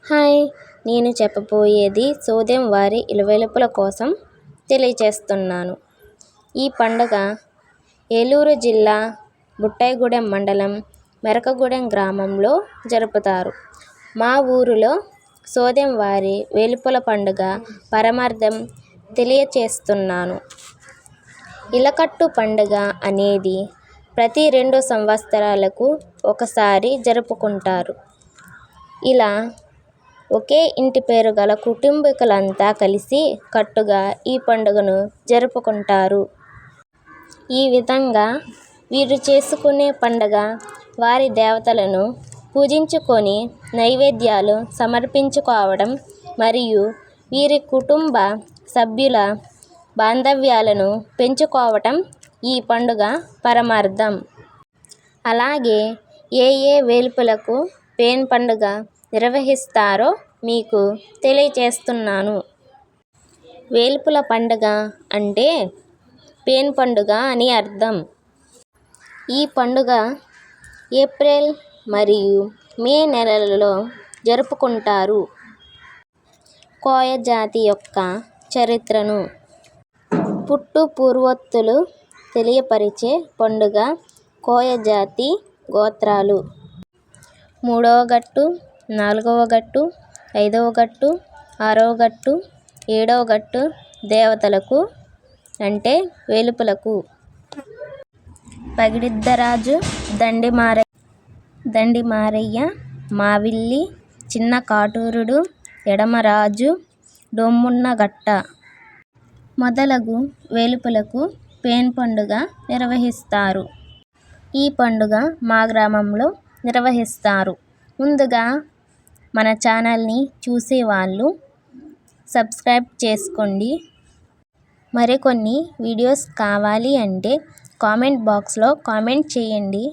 Hi, నేను చెప్పబోయేది సోదెం వారి ఇలవెల్పుల కోసం తెలియచేస్తున్నాను. ఈ పండుగ ఏలూరు జిల్లా బుట్టాయిగూడెం మండలం మెరకగూడెం గ్రామంలో జరుపుతారు. మా ఊరిలో సోదెం వారి వేలుపుల పండుగ పరమార్థం తెలియచేస్తున్నాను. ఇలకట్టు పండుగ అనేది ప్రతి 2 సంవత్సరాలకు ఒకసారి జరుపుకుంటారు. ఇలా ఒకే ఇంటి పేరు గల కుటుంబీకులంతా కలిసి కట్టుగా ఈ పండుగను జరుపుకుంటారు. ఈ విధంగా వీరు చేసుకునే పండుగ వారి దేవతలను పూజించుకొని నైవేద్యాలు సమర్పించుకోవడం మరియు వీరి కుటుంబ సభ్యుల బాంధవ్యాలను పెంచుకోవటం ఈ పండుగ పరమార్థం. అలాగే ఏ వేల్పులకు పేన్ పండుగ నిర్వహిస్తారో మీకు తెలియచేస్తున్నాను. వేల్పుల పండుగ అంటే పేన్ పండుగ అని అర్థం. ఈ పండుగ ఏప్రిల్ మరియు మే నెలలలో జరుపుకుంటారు. కోయ జాతి యొక్క చరిత్రను పుట్టు పూర్వోత్తులు తెలియపరిచే పండుగ కోయ జాతి గోత్రాలు 3వ గట్టు, 4వ గట్టు, 5వ గట్టు, 6వ గట్టు, 7వ గట్టు దేవతలకు అంటే వేలుపులకు పగిడిద్దరాజు, దండిమారయ్య, మావిల్లి, చిన్న కాటూరుడు, ఎడమరాజు, డొమ్మున్నగట్ట మొదలగు వేలుపులకు పేన్ పండుగ నిర్వహిస్తారు. ఈ పండుగ మా గ్రామంలో నిర్వహిస్తారు. ముందుగా మన ఛానల్ని చూసేవాళ్ళు సబ్స్క్రైబ్ చేసుకోండి. మరికొన్ని వీడియోస్ కావాలి అంటే కామెంట్ బాక్స్లో కామెంట్ చేయండి.